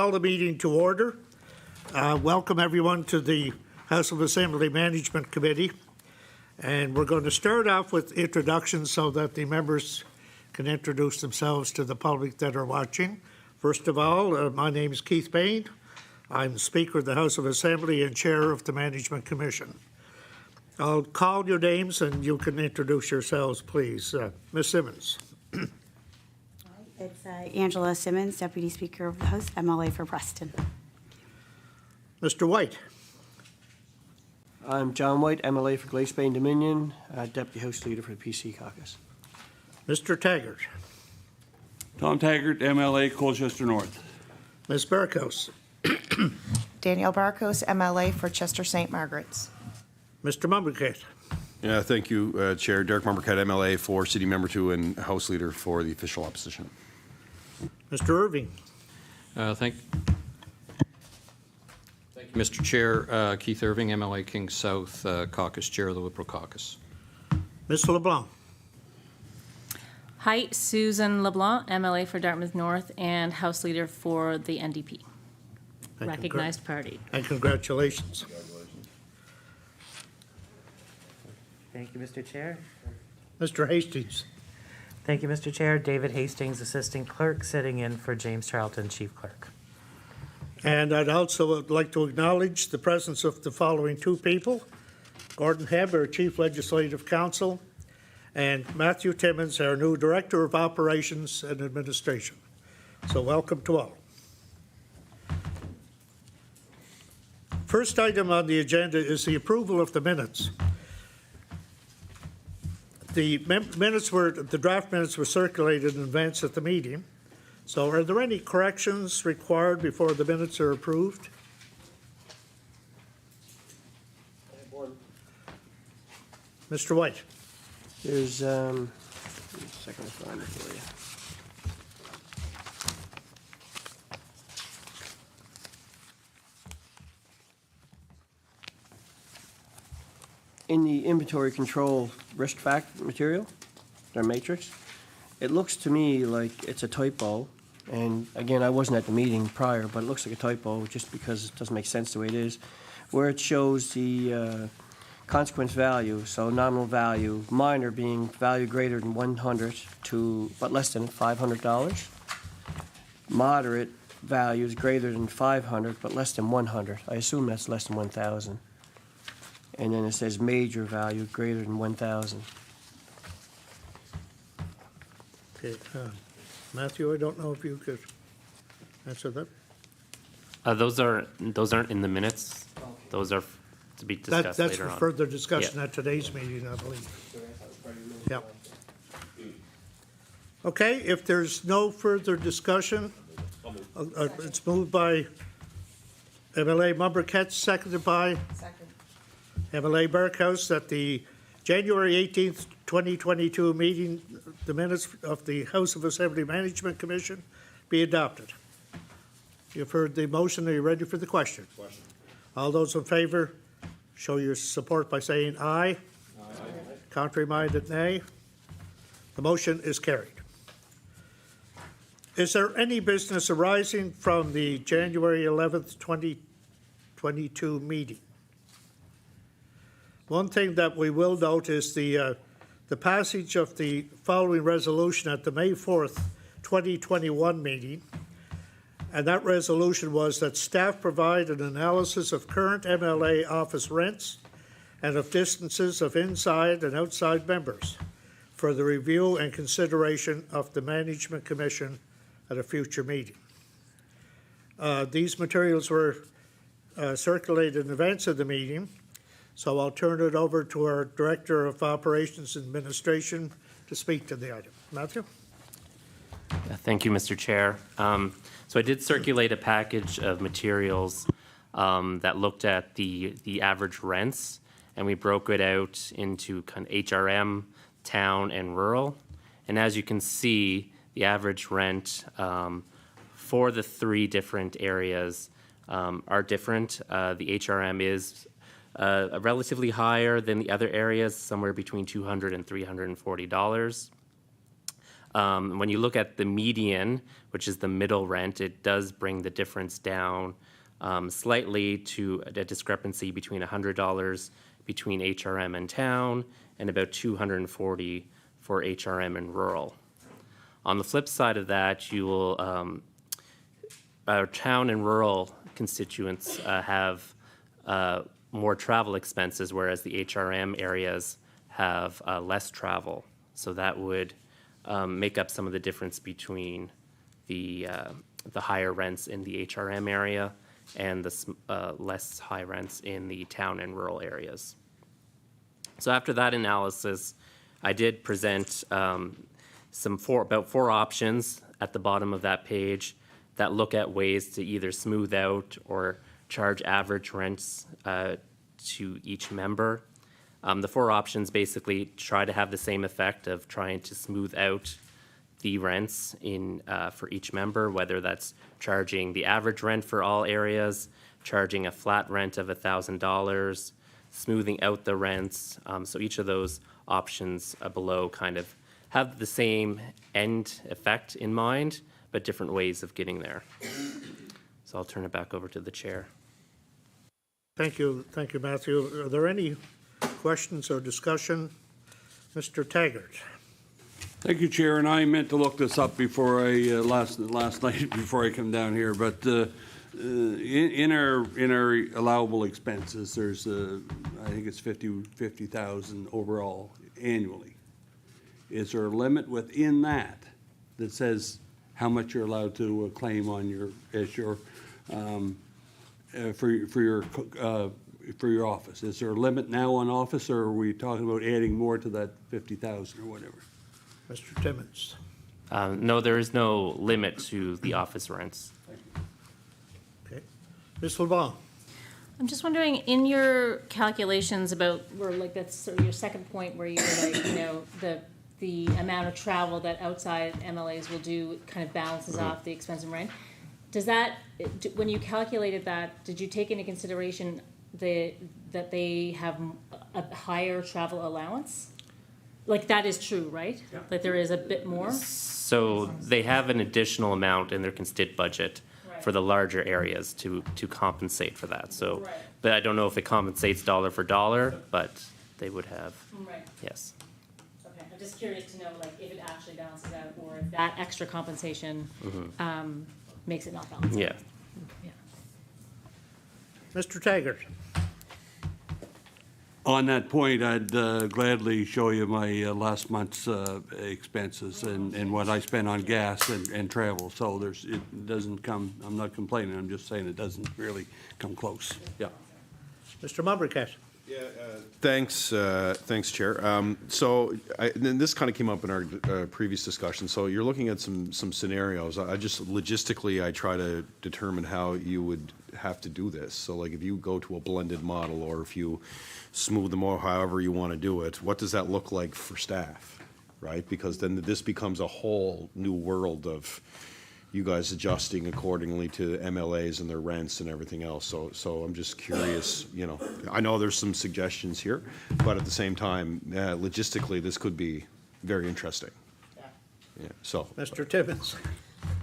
call the meeting to order. Welcome everyone to the House of Assembly Management Committee. And we're going to start off with introductions so that the members can introduce themselves to the public that are watching. First of all, my name is Keith Bain. I'm Speaker of the House of Assembly and Chair of the Management Commission. I'll call your names and you can introduce yourselves, please. Ms. Simmons. It's Angela Simmons, Deputy Speaker of the House, MLA for Preston. Mr. White. I'm John White, MLA for Glace Bay and Dominion, Deputy House Leader for the PC Caucus. Mr. Taggart. Tom Taggart, MLA, Colchester North. Ms. Barkos. Danielle Barkos, MLA for Chester St. Margaret's. Mr. Mumbercate. Yeah, thank you, Chair. Derek Mumbercate, MLA for City Member 2 and House Leader for the official opposition. Mr. Irving. Thank you, Mr. Chair. Keith Irving, MLA King South, Caucus Chair of the Liberal Caucus. Ms. LeBlanc. Hi, Susan LeBlanc, MLA for Dartmouth North and House Leader for the NDP. Recognized party. And congratulations. Thank you, Mr. Chair. Mr. Hastings. Thank you, Mr. Chair. David Hastings, Assistant Clerk, sitting in for James Charlton, Chief Clerk. And I'd also like to acknowledge the presence of the following two people. Gordon Hebb, our Chief Legislative Counsel, and Matthew Timmons, our new Director of Operations and Administration. So welcome to all. First item on the agenda is the approval of the minutes. The draft minutes were circulated in advance of the meeting. So are there any corrections required before the minutes are approved? Mr. White. There's, a second to find it for you. In the inventory control risk factor material, their matrix, it looks to me like it's a typo. And again, I wasn't at the meeting prior, but it looks like a typo just because it doesn't make sense the way it is. Where it shows the consequence value, so nominal value, minor being value greater than 100 but less than $500. Moderate value is greater than 500 but less than 100. I assume that's less than 1,000. And then it says major value greater than 1,000. Okay, Matthew, I don't know if you could answer that. Those aren't in the minutes. Those are to be discussed That's later for on. further discussion at today's meeting, I believe. Yeah. Okay, if there's no further discussion, it's moved by MLA Mumbercate, seconded by MLA Barkhouse, that the January 18th, 2022 meeting, the minutes of the House of Assembly Management Commission be adopted. You've heard the motion. Are you ready for the question? All those in favor, show your support by saying aye. Aye. Contrary-minded, nay. The motion is carried. Is there any business arising from the January 11th, 2022 meeting? One thing that we will note is the passage of the following resolution at the May 4th, 2021 meeting. And that resolution was that staff provide an analysis of current MLA office rents and of distances of inside and outside members for the review and consideration of the Management Commission at a future meeting. These materials were circulated in advance of the meeting, so I'll turn it over to our Director of Operations and Administration to speak to the item. Matthew? Thank you, Mr. Chair. So I did circulate a package of materials that looked at the average rents, and we broke it out into kind of HRM, town, and rural. And as you can see, the average rent for the three different areas are different. The HRM is relatively higher than the other areas, somewhere between $200 and $340. When you look at the median, which is the middle rent, it does bring the difference down slightly to a discrepancy between $100 between HRM and town and about $240 for HRM and rural. On the flip side of that, you will, our town and rural constituents have more travel expenses, whereas the HRM areas have less travel. So that would make up some of the difference between the higher rents in the HRM area and the less high rents in the town and rural areas. So after that analysis, I did present about four options at the bottom of that page that look at ways to either smooth out or charge average rents to each member. The four options basically try to have the same effect of trying to smooth out the rents for each member, whether that's charging the average rent for all areas, charging a flat rent of $1,000, smoothing out the rents. So each of those options below kind of have the same end effect in mind, but different ways of getting there. So I'll turn it back over to the chair. Thank you, Matthew. Are there any questions or discussion? Mr. Taggart. Thank you, Chair, and I meant to look this up before I, last night before I come down here, but in our allowable expenses, there's, I think it's 50,000 overall annually. Is there a limit within that says how much you're allowed to claim on for your office? Is there a limit now on office, or are we talking about adding more to that 50,000 or whatever? Mr. Timmons. No, there is no limit to the office rents. Okay. Ms. LeBlanc. I'm just wondering, in your calculations about, where like that's sort of your second point where you're like, you know, the amount of travel that outside MLAs will do kind of balances off the expense and rent. Does that, when you calculated that, did you take into consideration that they have a higher travel allowance? Like that is true, right? Yeah. Like there is a bit more? So they have an additional amount in their constit budget for the larger areas to compensate for that. So, but I don't know if it compensates dollar for dollar, but they would have, yes. Okay, I'm just curious to know like if it actually balances out or if that extra compensation makes it not balance. Yeah. Mr. Taggart. On that point, I'd gladly show you my last month's expenses and what I spent on gas and travel. So it doesn't come, I'm not complaining, I'm just saying it doesn't really come close. Yeah. Mr. Mumbrikat. Yeah, thanks, Chair. And this kind of came up in our previous discussion. So you're looking at some scenarios. I just logistically, I try to determine how you would have to do this. So like if you go to a blended model or if you smooth them out however you want to do it, what does that look like for staff, right? Because then this becomes a whole new world of you guys adjusting accordingly to MLAs and their rents and everything else. So I'm just curious, you know, I know there's some suggestions here, but at the same time, logistically, this could be very interesting. Yeah. So. Mr. Timmons.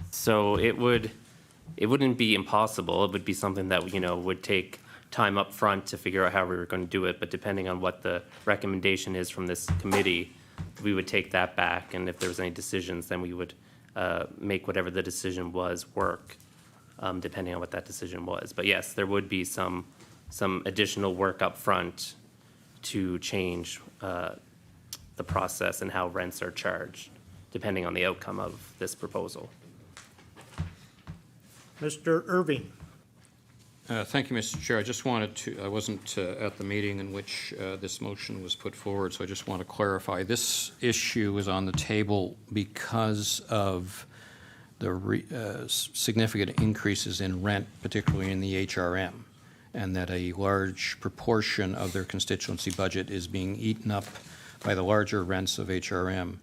So it wouldn't be impossible. It would be something that, you know, would take time up front to figure out how we were going to do it. But depending on what the recommendation is from this committee, we would take that back. And if there was any decisions, then we would make whatever the decision was work, depending on what that decision was. But yes, there would be some additional work up front to change the process and how rents are charged, depending on the outcome of this proposal. Mr. Irving. Thank you, Mr. Chair. I just wanted to, I wasn't at the meeting in which this motion was put forward, so I just want to clarify. This issue is on the table because of the significant increases in rent, particularly in the HRM, and that a large proportion of their constituency budget is being eaten up by the larger rents of HRM.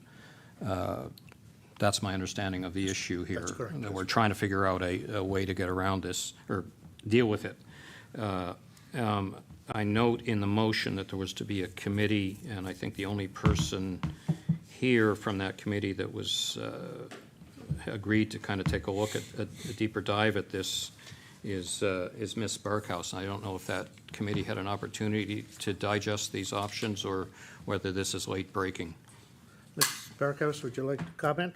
That's my understanding of the issue here. That's correct. That we're trying to figure out a way to get around this or deal with it. I note in the motion that there was to be a committee, and I think the only person here from that committee that was agreed to kind of take a look at a deeper dive at this is Ms. Barkhouse. I don't know if that committee had an opportunity to digest these options or whether this is late breaking. Ms. Barkhouse, would you like to comment?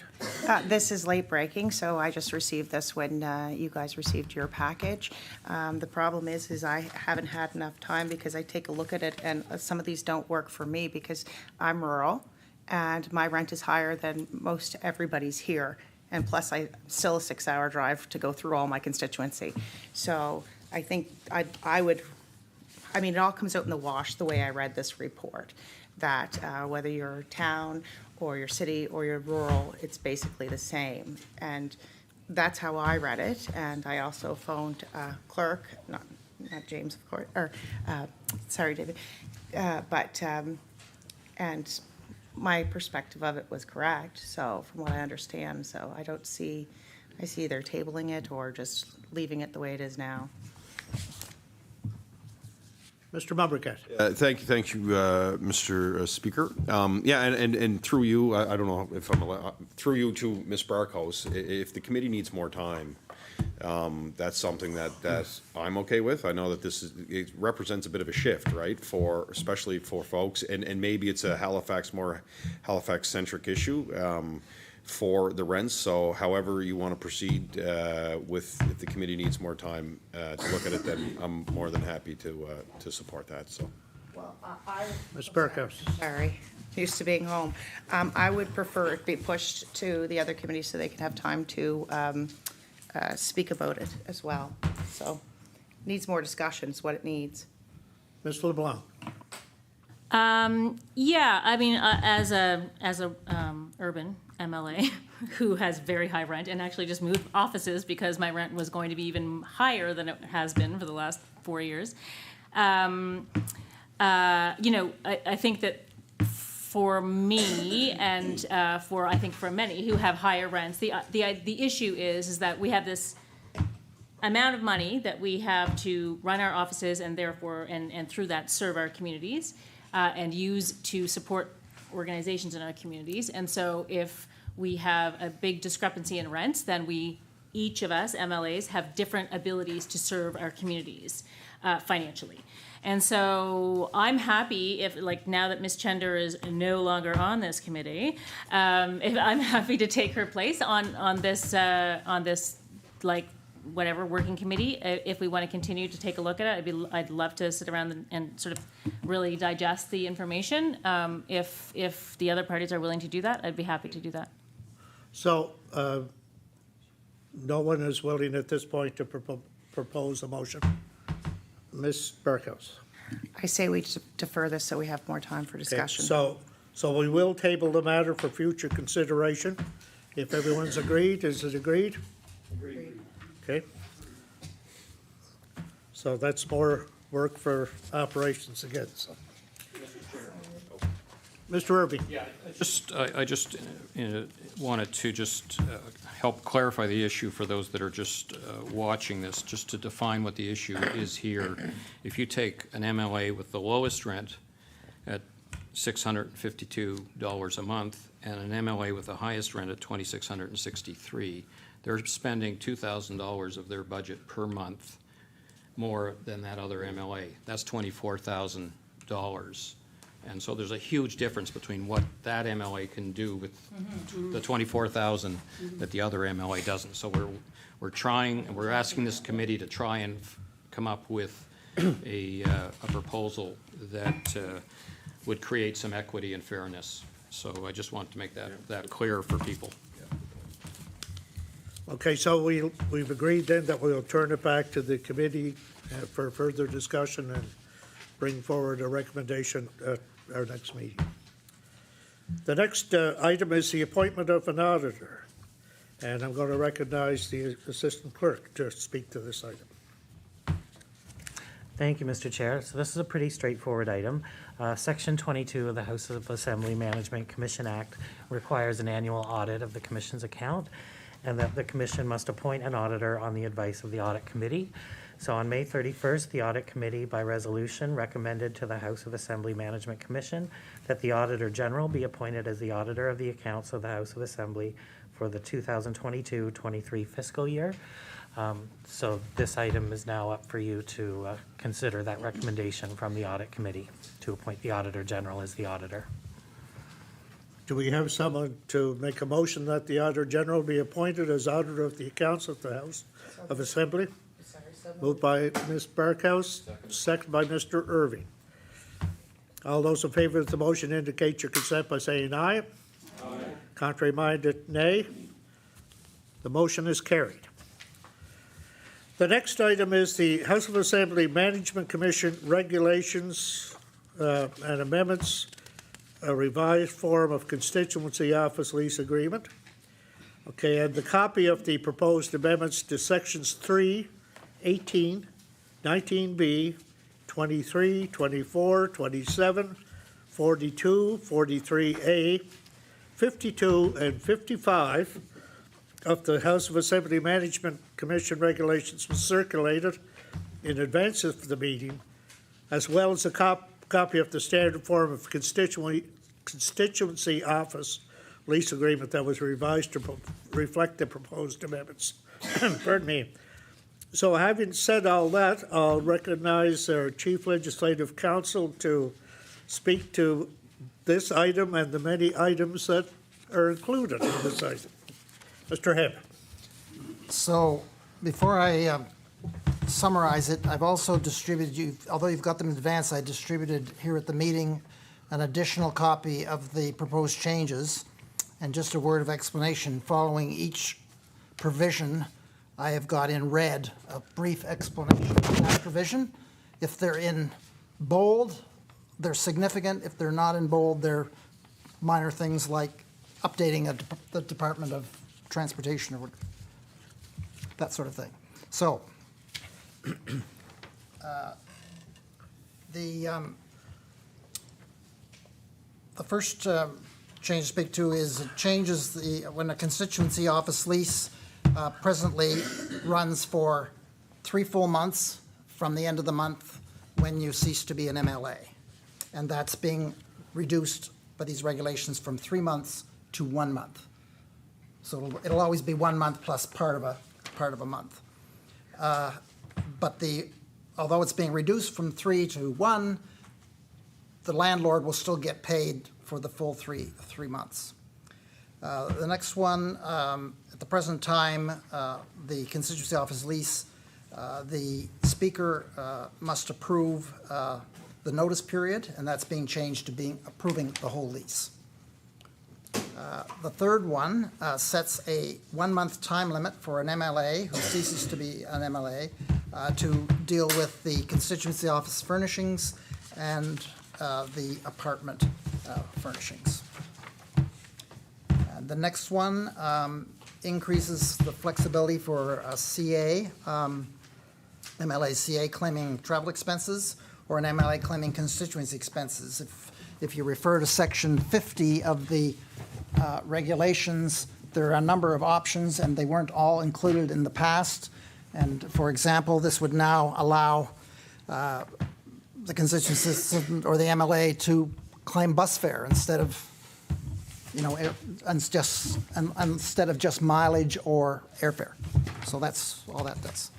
This is late breaking, so I just received this when you guys received your package. The problem is I haven't had enough time because I take a look at it, and some of these don't work for me because I'm rural, and my rent is higher than most everybody's here. And plus, I still a 6-hour drive to go through all my constituency. So I think I mean, it all comes out in the wash the way I read this report, that whether you're town or your city or your rural, it's basically the same. And that's how I read it. And I also phoned clerk, not James, of course, or sorry, David, and my perspective of it was correct. So from what I understand, so I see either tabling it or just leaving it the way it is now. Mr. Mumbrikat. Thank you, Mr. Speaker. Yeah, and through you, I don't know if I'm allowed, through you to Ms. Barkhouse, if the committee needs more time, that's something that I'm okay with. I know that it represents a bit of a shift, right, especially for folks, and maybe it's a Halifax-centric issue for the rents. So however you want to proceed if the committee needs more time to look at it, then I'm more than happy to support that, so. Well, Ms. Barkhouse. Sorry, used to being home. I would prefer it be pushed to the other committees so they can have time to speak about it as well. So, needs more discussion is what it needs. Ms. LeBlanc. Yeah, I mean, as a urban MLA who has very high rent and actually just moved offices because my rent was going to be even higher than it has been for the last 4 years. I think that for me and I think for many who have higher rents, the issue is that we have this amount of money that we have to run our offices and therefore and through that serve our communities and use to support organizations in our communities. And so if we have a big discrepancy in rents, then each of us MLAs have different abilities to serve our communities financially. And so I'm happy if, like, now that Ms. Chender is no longer on this committee, if I'm happy to take her place on this like whatever working committee. If we want to continue to take a look at it, I'd love to sit around and sort of really digest the information. If the other parties are willing to do that, I'd be happy to do that. So, no one is willing at this point to propose a motion. Ms. Barkhouse. I say we defer this so we have more time for discussion. Okay, so we will table the matter for future consideration. If everyone's agreed, is it agreed? Agreed. Okay. So that's more work for operations again, so. Mr. Irby. Yeah, I just wanted to just help clarify the issue for those that are just watching this, just to define what the issue is here. If you take an MLA with the lowest rent at $652 a month and an MLA with the highest rent at $2,663, they're spending $2,000 of their budget per month more than that other MLA. That's $24,000. And so there's a huge difference between what that MLA can do with the $24,000 that the other MLA doesn't. So we're asking this committee to try and come up with a proposal that would create some equity and fairness. So I just want to make that clear for people. Okay, so we've agreed then that we'll turn it back to the committee for further discussion and bring forward a recommendation at our next meeting. The next item is the appointment of an auditor. And I'm going to recognize the assistant clerk to speak to this item. Thank you, Mr. Chair. So this is a pretty straightforward item. Section 22 of the House of Assembly Management Commission Act requires an annual audit of the Commission's account, and that the Commission must appoint an auditor on the advice of the Audit Committee. So on May 31st, the Audit Committee, by resolution, recommended to the House of Assembly Management Commission that the Auditor General be appointed as the auditor of the accounts of the House of Assembly for the 2022-23 fiscal year. So this item is now up for you to consider that recommendation from the Audit Committee to appoint the Auditor General as the auditor. Do we have someone to make a motion that the Auditor General be appointed as auditor of the accounts of the House of Assembly? Moved by Ms. Barkhouse, second by Mr. Irving. All those in favor of the motion indicate your consent by saying aye. Aye. Contrary minded, nay. The motion is carried. The next item is the House of Assembly Management Commission regulations and amendments, a revised form of constituency office lease agreement. Okay, and the copy of the proposed amendments to sections 3, 18, 19B, 23, 24, 27, 42, 43A, 52, and 55 of the House of Assembly Management Commission regulations was circulated in advance of the meeting, as well as a copy of the standard form of constituency office lease agreement that was revised to reflect the proposed amendments. Pardon me. So having said all that, I'll recognize our Chief Legislative Counsel to speak to this item and the many items that are included in this item. Mr. Hebb. So before I summarize it, I've also distributed you, although you've got them in advance, I distributed here at the meeting an additional copy of the proposed changes. And just a word of explanation, following each provision, I have got in red a brief explanation of that provision. If they're in bold, they're significant. If they're not in bold, they're minor things like updating the Department of Transportation or that sort of thing. So the first change to speak to is it changes when a constituency office lease presently runs for 3 full months from the end of the month when you cease to be an MLA. And that's being reduced by these regulations from 3 months to 1 month. So it'll always be 1 month plus part of a month. But although it's being reduced from 3 to 1, the landlord will still get paid for the full three months. The next one, at the present time, the constituency office lease, the speaker must approve the notice period, and that's being changed to being approving the whole lease. The third one sets a 1-month time limit for an MLA who ceases to be an MLA to deal with the constituency office furnishings and the apartment furnishings. The next one increases the flexibility for a CA, MLA CA claiming travel expenses, or an MLA claiming constituency expenses. If you refer to section 50 of the regulations, there are a number of options, and they weren't all included in the past. And for example, this would now allow the constituency assistant or the MLA to claim bus fare instead of, instead of just mileage or airfare. So that's all that does.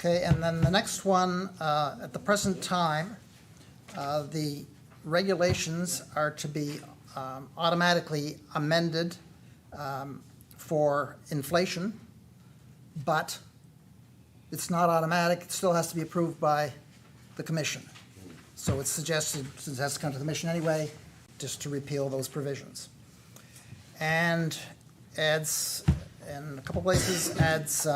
And then the next one, at the present time, the regulations are to be automatically amended for inflation, but it's not automatic. It still has to be approved by the commission. So it's suggested, since it has to come to the commission anyway, just to repeal those provisions. And adds, in a couple places, adds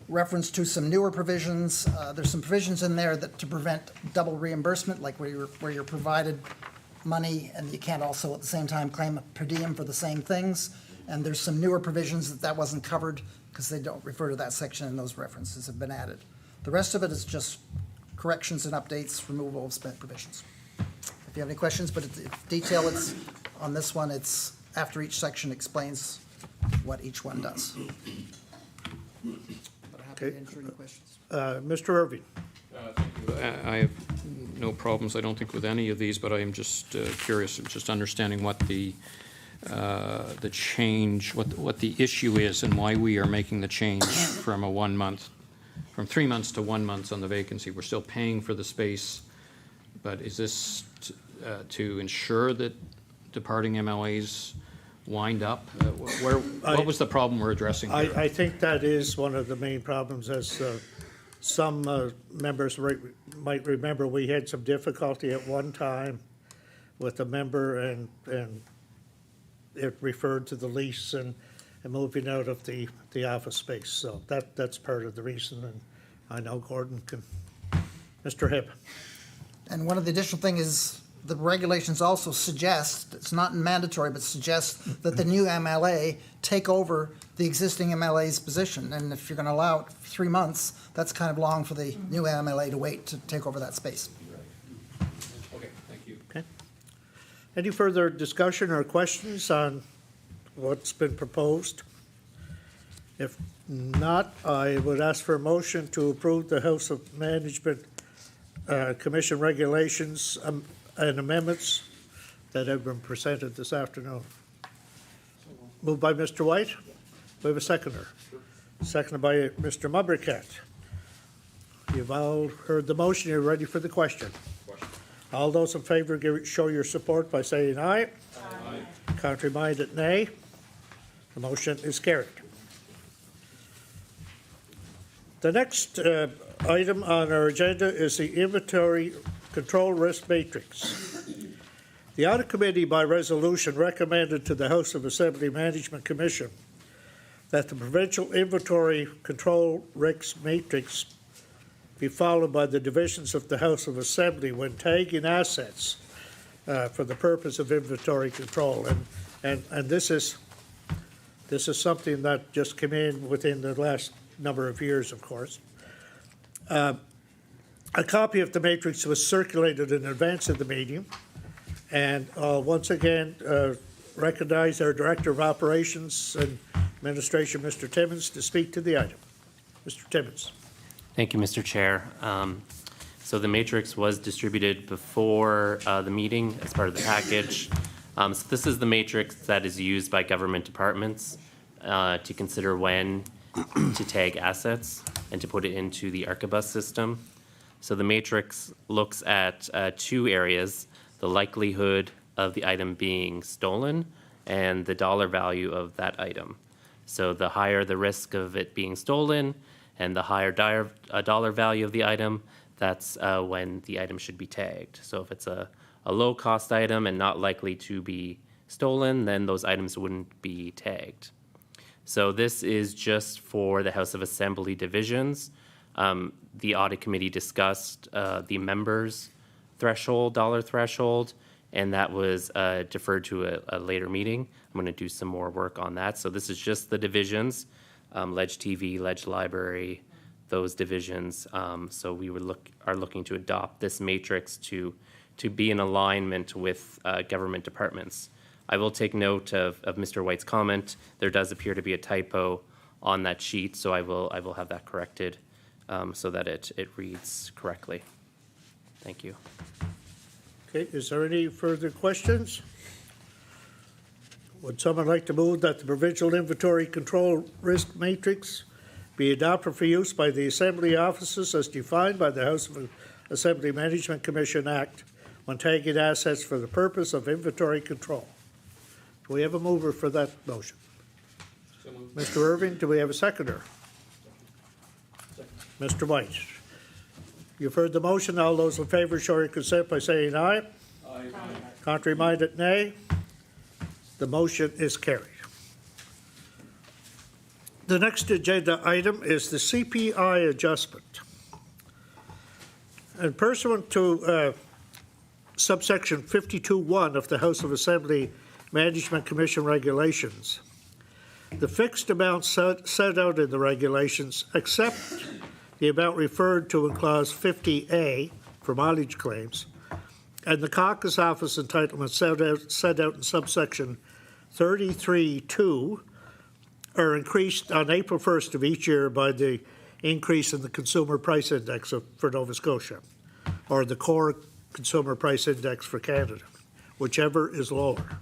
reference to some newer provisions. There's some provisions in there that to prevent double reimbursement, like where you're provided money and you can't also at the same time claim a per diem for the same things. And there's some newer provisions that wasn't covered because they don't refer to that section, and those references have been added. The rest of it is just corrections and updates, removal of spent provisions. If you have any questions, but detail, it's on this one, it's after each section explains what each one does. But I'm happy to answer any questions. Mr. Irving? I have no problems, I don't think, with any of these, but I am just curious, just understanding what the change, what the issue is and why we are making the change from 3 months to 1 month on the vacancy. We're still paying for the space, but is this to ensure that departing MLAs wind up? What was the problem we're addressing here? I think that is one of the main problems, as some members might remember. We had some difficulty at one time with a member, and it referred to the lease and moving out of the office space. So that's part of the reason, and I know Gordon can. Mr. Hibb. And one of the additional thing is the regulations also suggest, it's not mandatory, but suggest that the new MLA take over the existing MLA's position. And if you're going to allow it for 3 months, that's kind of long for the new MLA to wait to take over that space. Okay, thank you. Okay. Any further discussion or questions on what's been proposed? If not, I would ask for a motion to approve the House of Management Commission regulations and amendments that have been presented this afternoon. Moved by Mr. White. We have a seconder. Seconded by Mr. Mumbercat. You've all heard the motion. You're ready for the question. All those in favor show your support by saying aye. Aye. Contrary-minded, nay. The motion is carried. The next item on our agenda is the inventory control risk matrix. The Audit Committee, by resolution, recommended to the House of Assembly Management Commission that the provincial inventory control risk matrix be followed by the divisions of the House of Assembly when tagging assets for the purpose of inventory control. And this is something that just came in within the last number of years, of course. A copy of the matrix was circulated in advance of the meeting, and once again recognize our Director of Operations and Administration, Mr. Timmons, to speak to the item. Mr. Timmons. Thank you, Mr. Chair. So the matrix was distributed before the meeting as part of the package. So this is the matrix that is used by government departments to consider when to tag assets and to put it into the Archibus system. So the matrix looks at two areas: the likelihood of the item being stolen and the dollar value of that item. So the higher the risk of it being stolen and the higher dollar value of the item, that's when the item should be tagged. So if it's a low-cost item and not likely to be stolen, then those items wouldn't be tagged. So this is just for the House of Assembly divisions. The Audit Committee discussed the members' threshold, dollar threshold, and that was deferred to a later meeting. I'm going to do some more work on that. So this is just the divisions, Ledge TV, Ledge Library, those divisions. So we are looking to adopt this matrix to be in alignment with government departments. I will take note of Mr. White's comment. There does appear to be a typo on that sheet, so I will have that corrected so that it reads correctly. Thank you. Okay, is there any further questions? Would someone like to move that the provincial inventory control risk matrix be adopted for use by the Assembly offices as defined by the House of Assembly Management Commission Act when tagging assets for the purpose of inventory control? Do we have a mover for that motion? Mr. Irving, do we have a seconder? Mr. White. You've heard the motion. All those in favor show your consent by saying aye. Aye. Contrary-minded, nay. The motion is carried. The next agenda item is the CPI adjustment. And pursuant to subsection 52(1) of the House of Assembly Management Commission regulations, the fixed amount set out in the regulations, except the amount referred to in Clause 50A for mileage claims, and the caucus office entitlement set out in subsection 33(2) are increased on April 1st of each year by the increase in the Consumer Price Index for Nova Scotia, or the Core Consumer Price Index for Canada, whichever is lower.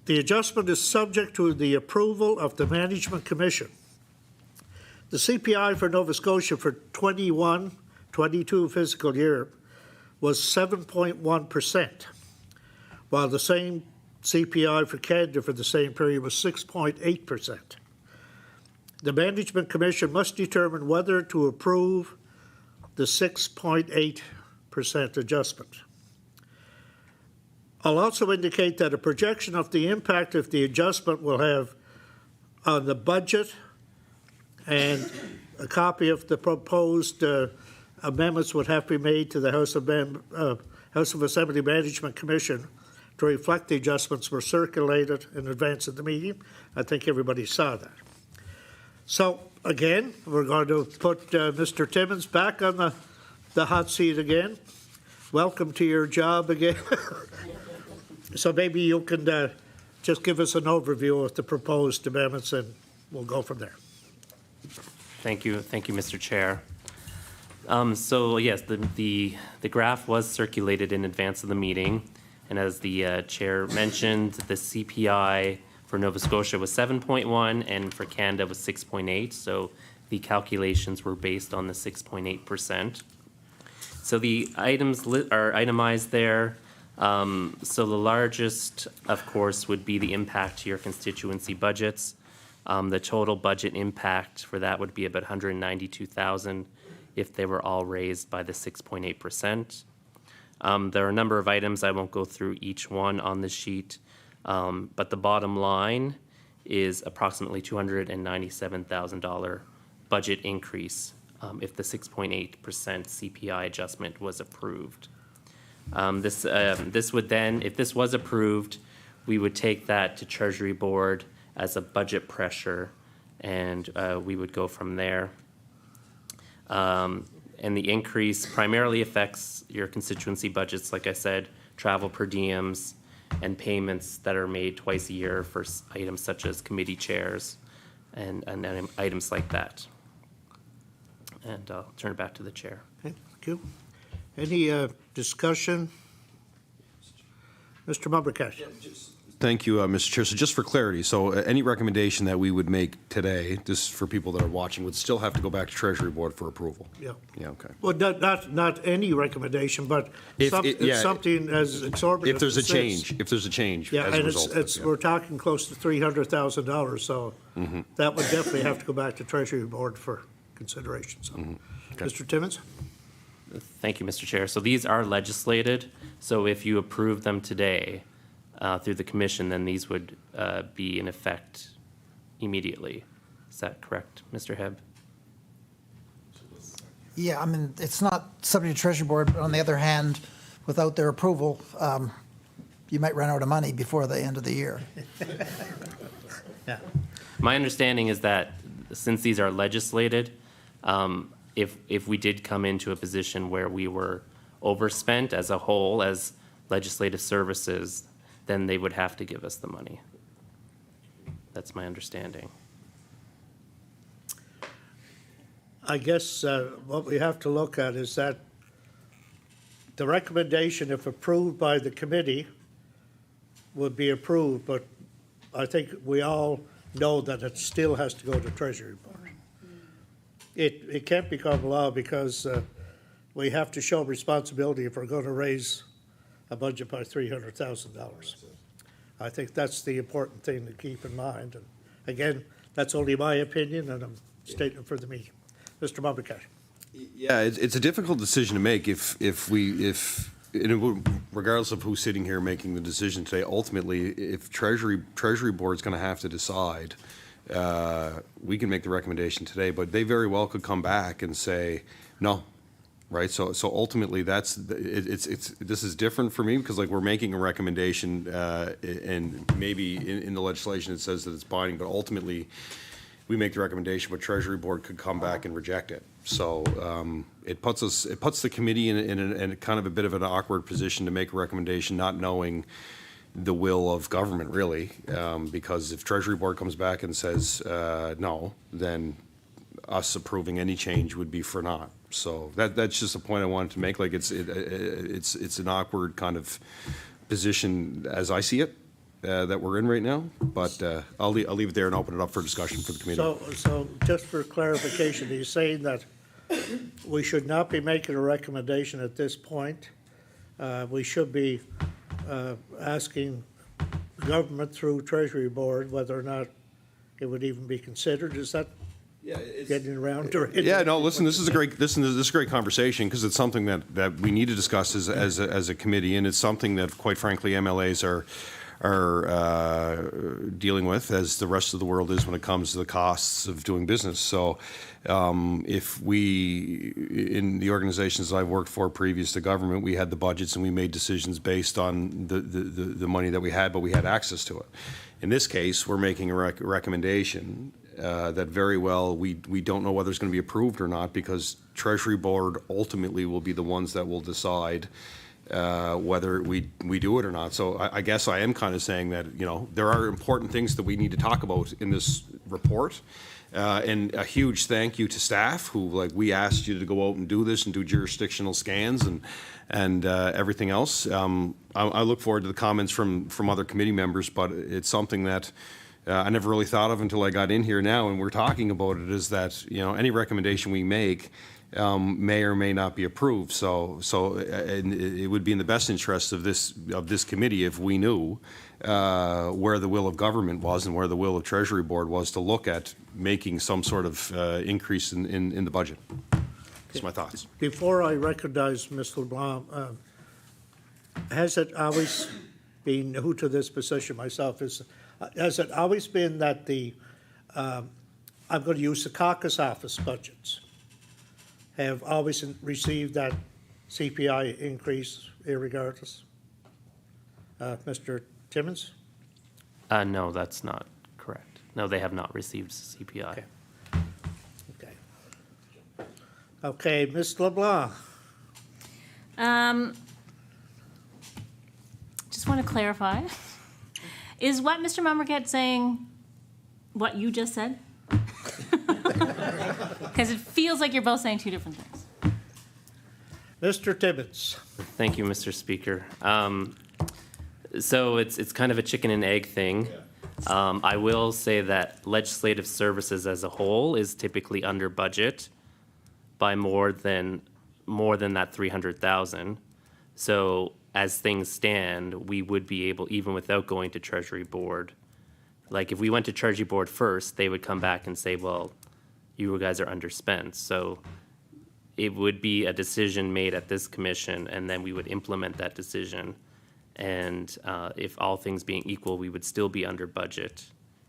The adjustment is subject to the approval of the Management Commission. The CPI for Nova Scotia for 21-22 fiscal year was 7.1%, while the same CPI for Canada for the same period was 6.8%. The Management Commission must determine whether to approve the 6.8% adjustment. I'll also indicate that a projection of the impact of the adjustment will have on the budget and a copy of the proposed amendments would have to be made to the House of Assembly Management Commission to reflect the adjustments were circulated in advance of the meeting. I think everybody saw that. So again, we're going to put Mr. Timmons back on the hot seat again. Welcome to your job again. So maybe you can just give us an overview of the proposed amendments and we'll go from there. Thank you, Mr. Chair. So yes, the graph was circulated in advance of the meeting, and as the chair mentioned, the CPI for Nova Scotia was 7.1 and for Canada was 6.8, so the calculations were based on the 6.8%. So the items are itemized there. So the largest, of course, would be the impact to your constituency budgets. The total budget impact for that would be about $192,000 if they were all raised by the 6.8%. There are a number of items. I won't go through each one on the sheet, but the bottom line is approximately $297,000 budget increase if the 6.8% CPI adjustment was approved. This would then, if this was approved, we would take that to Treasury Board as a budget pressure, and we would go from there. And the increase primarily affects your constituency budgets, like I said, travel per diems and payments that are made twice a year for items such as committee chairs and items like that. And I'll turn it back to the chair. Okay, thank you. Any discussion? Mr. Mumbercash. Thank you, Mr. Chair. So just for clarity, so any recommendation that we would make today, just for people that are watching, would still have to go back to Treasury Board for approval? Yeah. Yeah, okay. Well, not any recommendation, but If something as exorbitant. If there's a as this. change Yeah, as a and result of it, yeah. we're talking close to $300,000, so that would definitely have to go back to Treasury Board for consideration. So, Okay. Mr. Timmons? Thank you, Mr. Chair. So these are legislated, so if you approve them today through the commission, then these would be in effect immediately. Is that correct, Mr. Hebb? Yeah, I mean, it's not subject to Treasury Board, but on the other hand, without their approval, you might run out of money before the end of the year. Yeah. My understanding is that since these are legislated, if we did come into a position where we were overspent as a whole, as legislative services, then they would have to give us the money. That's my understanding. I guess what we have to look at is that the recommendation, if approved by the committee, would be approved, but I think we all know that it still has to go to Treasury Board. It can't become law because we have to show responsibility if we're going to raise a budget by $300,000. I think that's the important thing to keep in mind. And again, that's only my opinion, and I'm stating it for the meeting. Mr. Mumbercash. Yeah, it's a difficult decision to make regardless of who's sitting here making the decision today. Ultimately, if Treasury Board's going to have to decide, we can make the recommendation today, but they very well could come back and say no. Right, so ultimately, this is different for me because like we're making a recommendation, and maybe in the legislation it says that it's binding, but ultimately, we make the recommendation, but Treasury Board could come back and reject it. So it puts the committee in a kind of a bit of an awkward position to make a recommendation, not knowing, the will of government, really, because if Treasury Board comes back and says no, then us approving any change would be for naught. So that's just a point I wanted to make. Like it's an awkward kind of position as I see it that we're in right now. But I'll leave it there and open it up for discussion for the committee. So just for clarification, he's saying that we should not be making a recommendation at this point. We should be asking the government through Treasury Board whether or not it would even be considered. Is that getting around to it? Yeah, no, listen, this is a great conversation because it's something that we need to discuss as a committee, and it's something that, quite frankly, MLAs are dealing with, as the rest of the world is when it comes to the costs of doing business. So if we, in the organizations I've worked for previous to government, we had the budgets and we made decisions based on the money that we had, but we had access to it. In this case, we're making a recommendation that very well we don't know whether it's going to be approved or not, because Treasury Board ultimately will be the ones that will decide whether we do it or not. So I guess I am kind of saying that, you know, there are important things that we need to talk about in this report. And a huge thank you to staff who, like, we asked you to go out and do this and do jurisdictional scans and everything else. I look forward to the comments from other committee members, but it's something that I never really thought of until I got in here now, and we're talking about it, is that, you know, any recommendation we make may or may not be approved. So and it would be in the best interest of this committee if we knew where the will of government was and where the will of Treasury Board was to look at making some sort of increase in the budget. That's my thoughts. Before I recognize Ms. LeBlanc, has it always been, who to this position myself, has it always been that I'm going to use the caucus office budgets, have always received that CPI increase irregardless? Mr. Timmons? No, that's not correct. No, they have not received CPI. Okay, Ms. LeBlanc. Just want to clarify. Is what Mr. Mummerket saying what you just said? Because it feels like you're both saying two different things. Mr. Timmons. Thank you, Mr. Speaker. So it's kind of a chicken and egg thing. I will say that legislative services as a whole is typically under budget by more than that 300,000. So as things stand, we would be able, even without going to Treasury Board, like if we went to Treasury Board first, they would come back and say, well, you guys are underspent. So it would be a decision made at this commission, and then we would implement that decision. And if all things being equal, we would still be under budget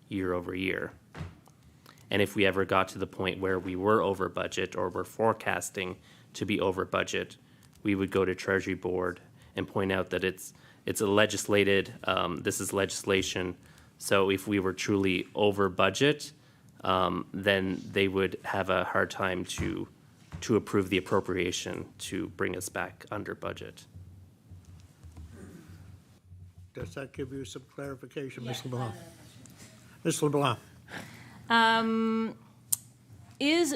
year over year. And if we ever got to the point where we were over budget or were forecasting to be over budget, we would go to Treasury Board and point out that it's a legislated, this is legislation. So if we were truly over budget, then they would have a hard time to approve the appropriation to bring us back under budget. Does that give you some clarification, Ms. LeBlanc? Ms. LeBlanc.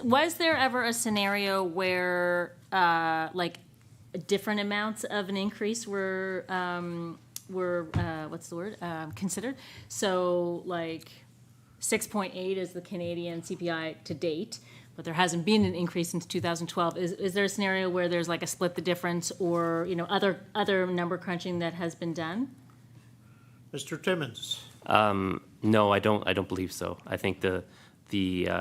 Was there ever a scenario where like different amounts of an increase were what's the word, considered? So like 6.8 is the Canadian CPI to date, but there hasn't been an increase since 2012. Is there a scenario where there's like a split the difference, or, you know, other number crunching that has been done? Mr. Timmons. No, I don't believe so. I think the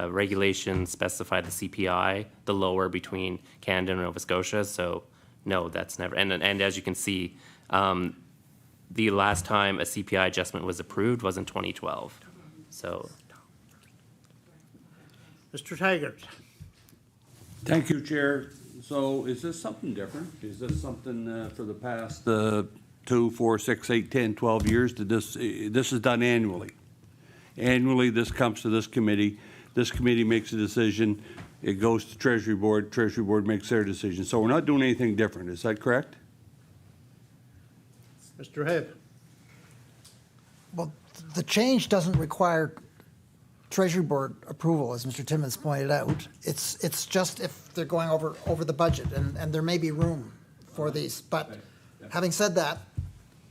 regulations specify the CPI, the lower between Canada and Nova Scotia. So no, that's never. And as you can see, the last time a CPI adjustment was approved was in 2012. So. Mr. Taggart. Thank you, Chair. So is this something different? Is this something for the past 2, 4, 6, 8, 10, 12 years? This is done annually. Annually, this comes to this committee. This committee makes a decision. It goes to Treasury Board. Treasury Board makes their decision. So we're not doing anything different. Is that correct? Mr. Head. Well, the change doesn't require Treasury Board approval, as Mr. Timmons pointed out. It's just if they're going over the budget, and there may be room for these. But having said that,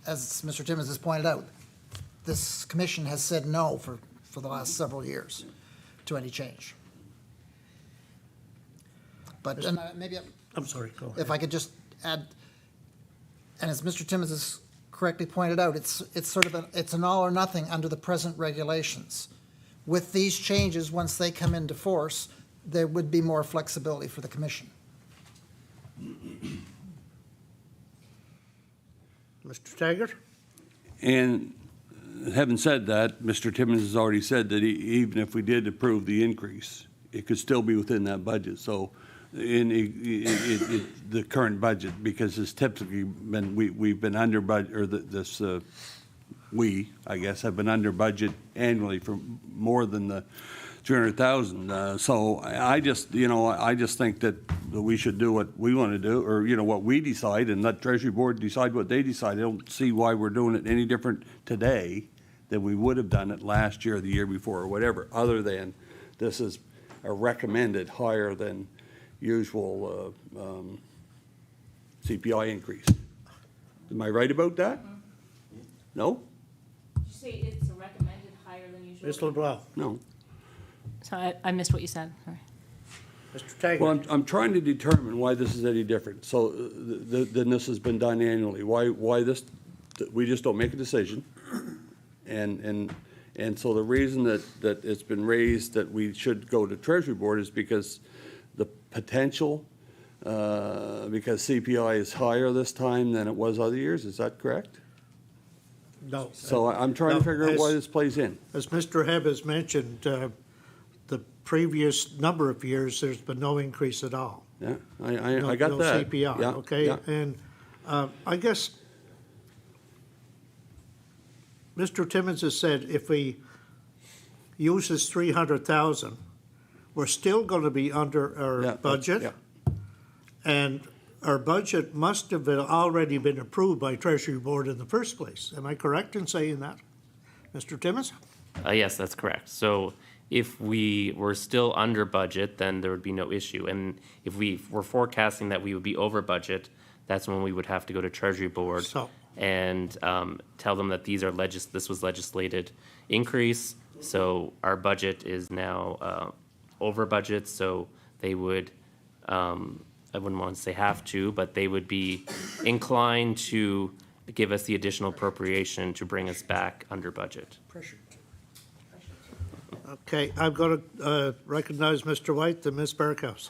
as Mr. Timmons has pointed out, this commission has said no for the last several years to any change. But and maybe I'm sorry, go ahead. if I could just add, and as Mr. Timmons has correctly pointed out, it's sort of it's an all or nothing under the present regulations. With these changes, once they come into force, there would be more flexibility for the commission. Mr. Taggart? And having said that, Mr. Timmons has already said that even if we did approve the increase, it could still be within that budget. So in the current budget, because it's typically been, we've been under budget, or we, I guess, have been under budget annually for more than the 300,000. So I just think that we should do what we want to do, or, what we decide, and let Treasury Board decide what they decide. I don't see why we're doing it any different today than we would have done it last year or the year before or whatever, other than this is a recommended higher than usual CPI increase. Am I right about that? No? Did you say it's a recommended higher than usual? Ms. LeBlanc? No. Sorry, I missed what you said. Sorry. Mr. Taggart? Well, I'm trying to determine why this is any different. So then this has been done annually. Why this? We just don't make a decision, and so the reason that it's been raised that we should go to Treasury Board is because the potential, because CPI is higher this time than it was other years. Is that correct? No. So I'm trying to figure out why this plays in. As Mr. Hebb has mentioned, the previous number of years, there's been no increase at all. Yeah, I got No that. CPI, Yeah, okay? yeah. And I guess Mr. Timmons has said if we use this 300,000, we're still going to be under our Yeah, budget. yeah. And our budget must have already been approved by Treasury Board in the first place. Am I correct in saying that? Mr. Timmons? Yes, that's correct. So if we were still under budget, then there would be no issue. And if we were forecasting that we would be over budget, that's when we would have to go to Treasury Board So- and tell them that this was legislated increase. So our budget is now over budget, so they would, I wouldn't want to say have to, but they would be inclined to give us the additional appropriation to bring us back under budget. Okay, I'm going to recognize Mr. White and Ms. Berghaus.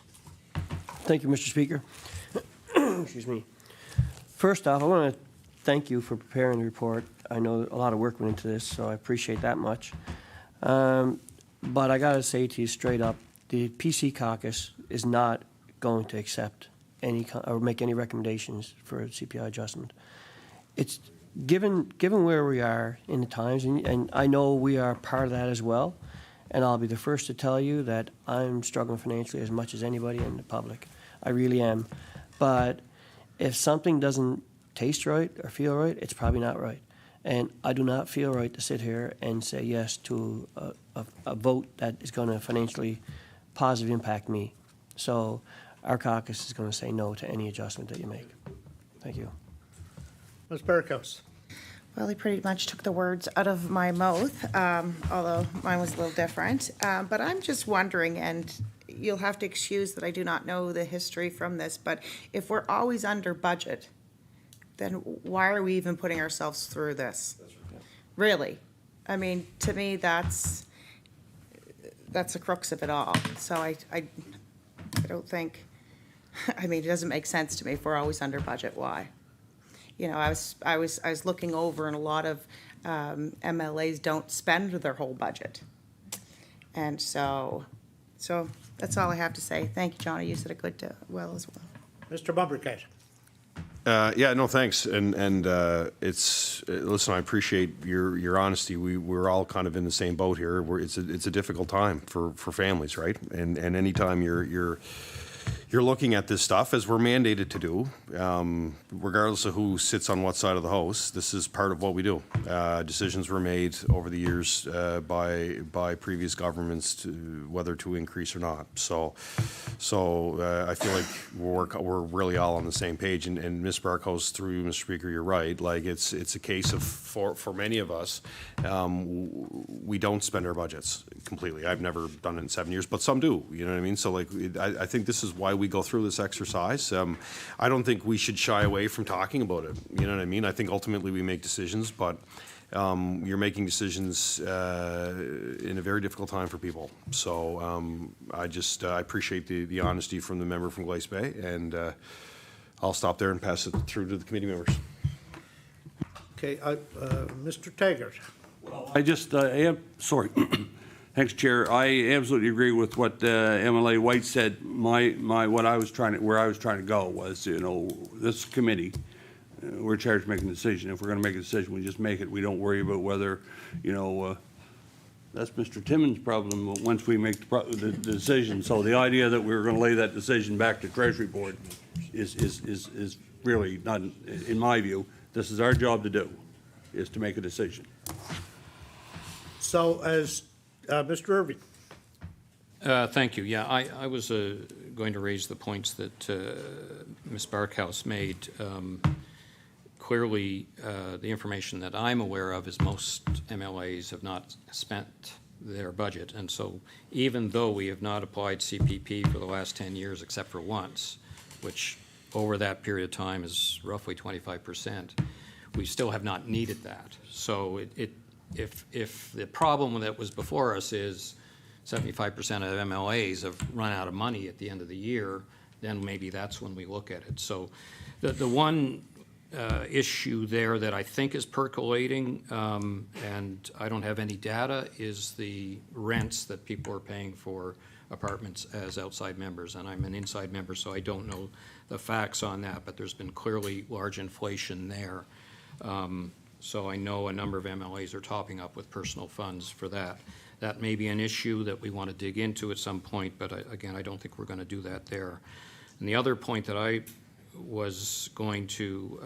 Thank you, Mr. Speaker. Excuse me. First off, I want to thank you for preparing the report. I know a lot of work went into this, so I appreciate that much. But I got to say to you straight up, the PC caucus is not going to accept any or make any recommendations for a CPI adjustment. It's given where we are in the times, and I know we are part of that as well. And I'll be the first to tell you that I'm struggling financially as much as anybody in the public. I really am. But if something doesn't taste right or feel right, it's probably not right. And I do not feel right to sit here and say yes to a vote that is going to financially positively impact me. So our caucus is going to say no to any adjustment that you make. Thank you. Ms. Berghaus? Well, he pretty much took the words out of my mouth, although mine was a little different. But I'm just wondering, and you'll have to excuse that I do not know the history from this, but if we're always under budget, then why are we even putting ourselves through this? Really? I mean, to me, that's the crux of it all. So I don't think, I mean, it doesn't make sense to me if we're always under budget. Why? You know, I was looking over, and a lot of MLAs don't spend their whole budget, and so that's all I have to say. Thank you, Johnny. You said it good well as well. Mr. Bumbercat? Yeah, no, thanks. And it's listen, I appreciate your honesty. We're all kind of in the same boat here. It's a difficult time for families, right? And anytime you're you're looking at this stuff, as we're mandated to do, regardless of who sits on what side of the house. This is part of what we do. Decisions were made over the years by previous governments to whether to increase or not. So I feel like we're really all on the same page. And Ms. Barkhouse, through you, Mr. Speaker, you're right. Like it's a case of for many of us, we don't spend our budgets completely. I've never done it in 7 years, but some do. You know what I mean? So like I think this is why we go through this exercise. I don't think we should shy away from talking about it. You know what I mean? I think ultimately we make decisions, but you're making decisions in a very difficult time for people. So I appreciate the honesty from the member from Glace Bay, and I'll stop there and pass it through to the committee members. Okay, Mr. Taggart. Sorry. Thanks, Chair. I absolutely agree with what MLA White said. Where I was trying to go was, this committee, we're charged with making a decision. If we're going to make a decision, we just make it. We don't worry about whether, that's Mr. Timmons' problem once we make the decision. So the idea that we're going to lay that decision back to Treasury Board is really not, in my view. This is our job to do, is to make a decision. So as Mr. Irving. Thank you. Yeah, I was going to raise the points that Ms. Barkhouse made. Clearly, the information that I'm aware of is most MLAs have not spent their budget. And so even though we have not applied CPP for the last 10 years except for once, which over that period of time is roughly 25%, we still have not needed that. So if the problem that was before us is 75% of MLAs have run out of money at the end of the year, then maybe that's when we look at it. So the one issue there that I think is percolating, and I don't have any data, is the rents that people are paying for apartments as outside members. And I'm an inside member, so I don't know the facts on that, but there's been clearly large inflation there. So I know a number of MLAs are topping up with personal funds for that. That may be an issue that we want to dig into at some point, but again, I don't think we're going to do that there. And the other point that I was going to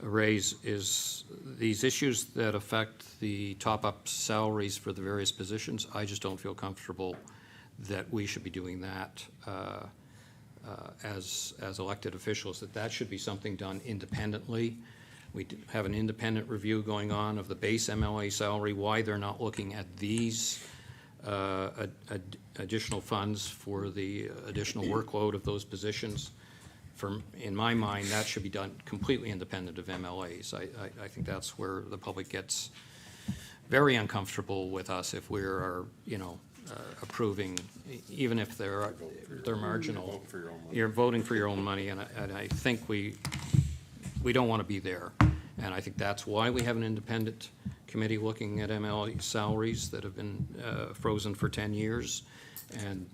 raise is these issues that affect the top-up salaries for the various positions. I just don't feel comfortable that we should be doing that as elected officials, that should be something done independently. We have an independent review going on of the base MLA salary, why they're not looking at these additional funds for the additional workload of those positions. In my mind, that should be done completely independent of MLAs. I think that's where the public gets very uncomfortable with us if we're, approving, even if they're marginal. You're voting for your own money, and I think we don't want to be there. And I think that's why we have an independent committee looking at MLA salaries that have been frozen for 10 years. And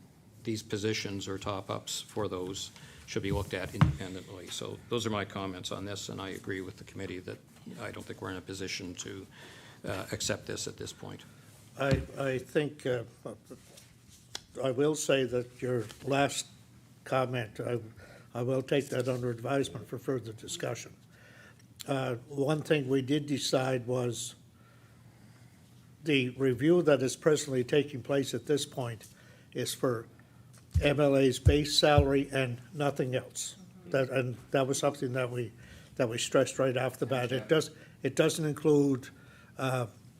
these positions or top-ups for those should be looked at independently. So those are my comments on this, and I agree with the committee that I don't think we're in a position to accept this at this point. I think I will say that your last comment, I will take that under advisement for further discussion. One thing we did decide was the review that is presently taking place at this point is for MLA's base salary and nothing else. That was something that we stressed right off the bat. It doesn't include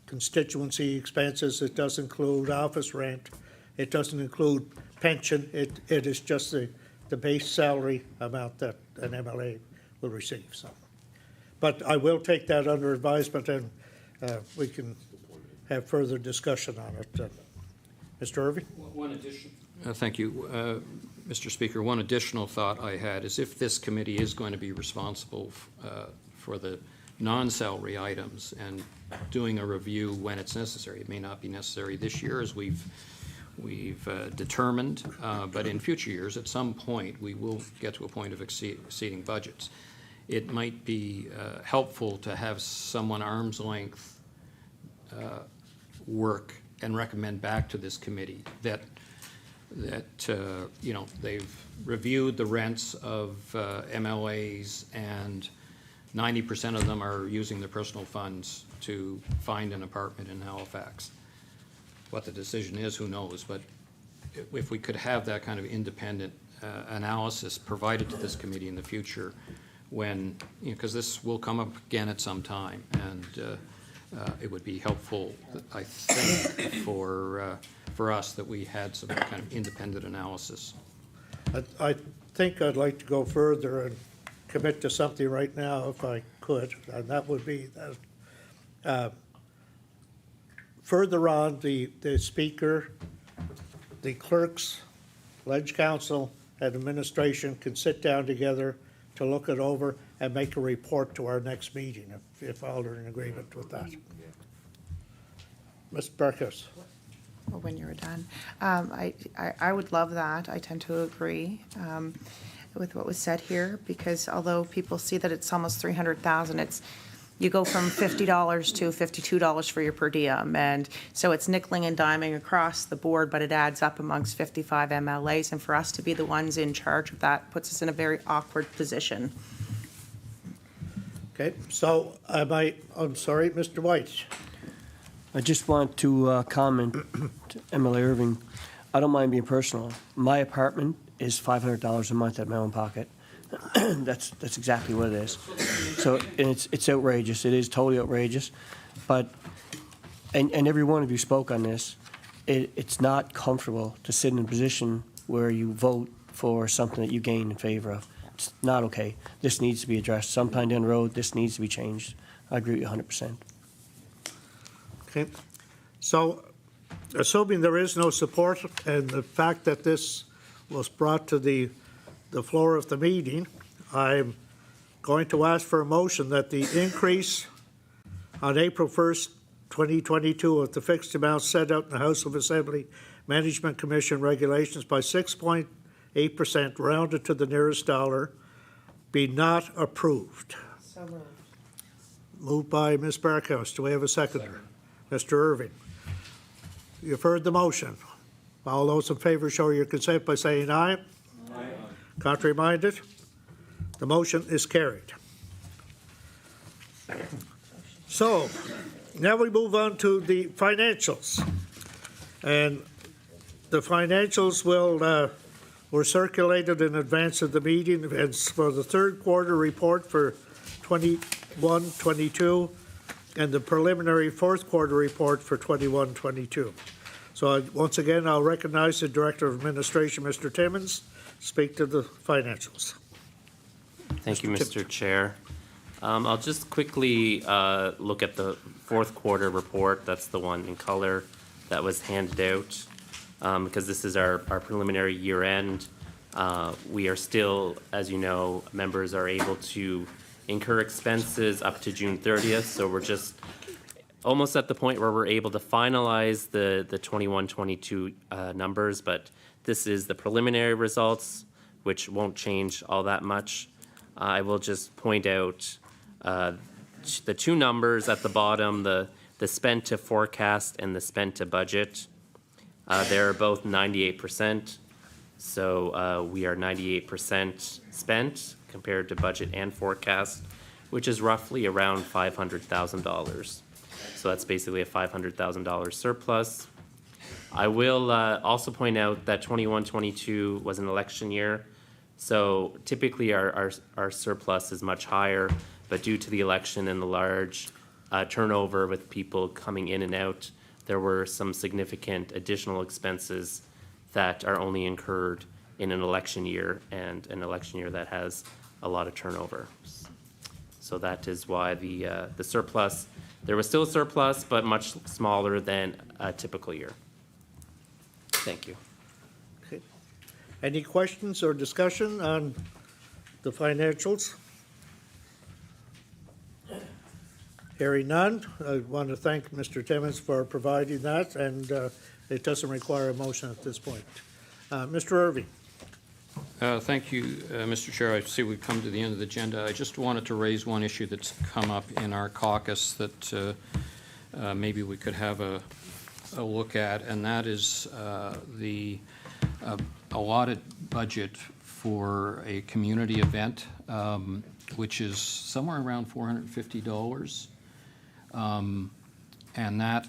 constituency expenses. It does include office rent. It doesn't include pension. It is just the base salary amount that an MLA will receive. So, but I will take that under advisement, and we can have further discussion on it. Mr. Irving? One addition. Thank you, Mr. Speaker. One additional thought I had is if this committee is going to be responsible for the non-salary items and doing a review when it's necessary. It may not be necessary this year, as we've determined, but in future years, at some point, we will get to a point of exceeding budgets. It might be helpful to have someone arm's length work and recommend back to this committee that that, they've reviewed the rents of MLAs, and 90% of them are using their personal funds to find an apartment in Halifax. What the decision is, who knows, but if we could have that kind of independent analysis provided to this committee in the future, when, because this will come up again at some time, and it would be helpful, I think, for us that we had some kind of independent analysis. I think I'd like to go further and commit to something right now if I could, and that would be that further on, the speaker, the clerks, ledge council, and administration can sit down together to look it over and make a report to our next meeting, if all are in agreement with that. Ms. Burkus. When you're done. I would love that. I tend to agree with what was said here, because although people see that it's almost 300,000, you go from $50 to $52 for your per diem, and so it's nickeling and diming across the board, but it adds up amongst 55 MLAs, and for us to be the ones in charge of that puts us in a very awkward position. Okay, so I'm sorry, Mr. White. I just want to comment to MLA Irving. I don't mind being personal. My apartment is $500 a month out of my own pocket. That's exactly what it is. So, and it's outrageous. It is totally outrageous. But, and every one of you spoke on this, it's not comfortable to sit in a position where you vote for something that you gain in favor of. It's not okay. This needs to be addressed. Sometime down the road, this needs to be changed. I agree with you 100%. Okay, so assuming there is no support and the fact that this was brought to the floor of the meeting, I'm going to ask for a motion that the increase on April 1st, 2022 of the fixed amount set out in the House of Assembly Management Commission regulations by 6.8% rounded to the nearest dollar be not approved. So moved. Moved by Ms. Barkhouse. Do we have a seconder? Mr. Irving. You've heard the motion. All those in favor show your consent by saying aye. Aye. Contrary minded? The motion is carried. So, now we move on to the financials. And the financials were circulated in advance of the meeting, and for the third quarter report for 21-22, and the preliminary fourth quarter report for 21-22. So once again, I'll recognize the Director of Administration, Mr. Timmons, speak to the financials. Thank you, Mr. Chair. I'll just quickly look at the fourth quarter report. That's the one in color that was handed out, because this is our preliminary year end. We are still, as you know, members are able to incur expenses up to June 30th, so we're just almost at the point where we're able to finalize the 21-22 numbers, but this is the preliminary results, which won't change all that much. I will just point out the two numbers at the bottom, the spent to forecast and the spent to budget. They're both 98%, so we are 98% spent compared to budget and forecast, which is roughly around $500,000. So that's basically a $500,000 surplus. I will also point out that 21-22 was an election year, so typically our surplus is much higher, but due to the election and the large turnover with people coming in and out, there were some significant additional expenses that are only incurred in an election year, and an election year that has a lot of turnover. So that is why the surplus, there was still a surplus, but much smaller than a typical year. Thank you. Okay. Any questions or discussion on the financials? Hearing none, I want to thank Mr. Timmons for providing that, and it doesn't require a motion at this point. Mr. Irving. Thank you, Mr. Chair. I see we've come to the end of the agenda. I just wanted to raise one issue that's come up in our caucus that maybe we could have a look at, and that is the allotted budget for a community event, which is somewhere around $450. And that,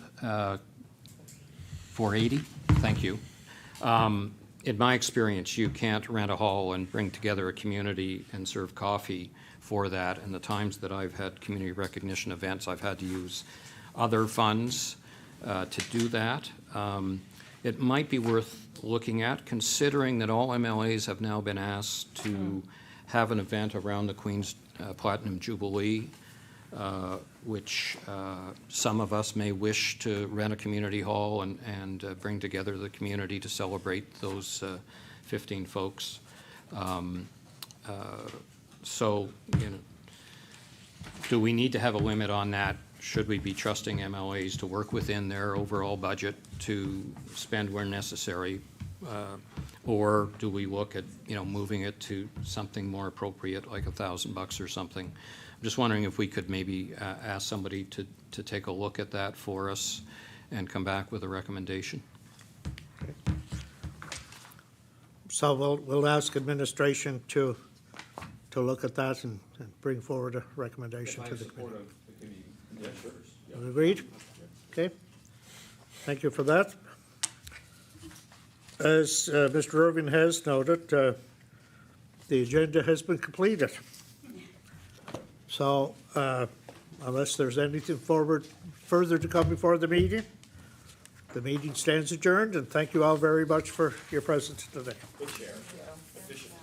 $480, thank you. In my experience, you can't rent a hall and bring together a community and serve coffee for that. And the times that I've had community recognition events, I've had to use other funds to do that. It might be worth looking at, considering that all MLAs have now been asked to have an event around the Queen's Platinum Jubilee, which some of us may wish to rent a community hall and bring together the community to celebrate those 15 folks. So, you know, do we need to have a limit on that? Should we be trusting MLAs to work within their overall budget to spend where necessary? Or do we look at, you know, moving it to something more appropriate, like $1,000 or something? I'm just wondering if we could maybe ask somebody to take a look at that for us and come back with a recommendation. So we'll ask administration to look at that and bring forward a recommendation to the committee. Agreed? Okay. Thank you for that. As Mr. Irving has noted, the agenda has been completed. So unless there's anything further to come before the meeting stands adjourned, and thank you all very much for your presence today. Good chair. Efficient.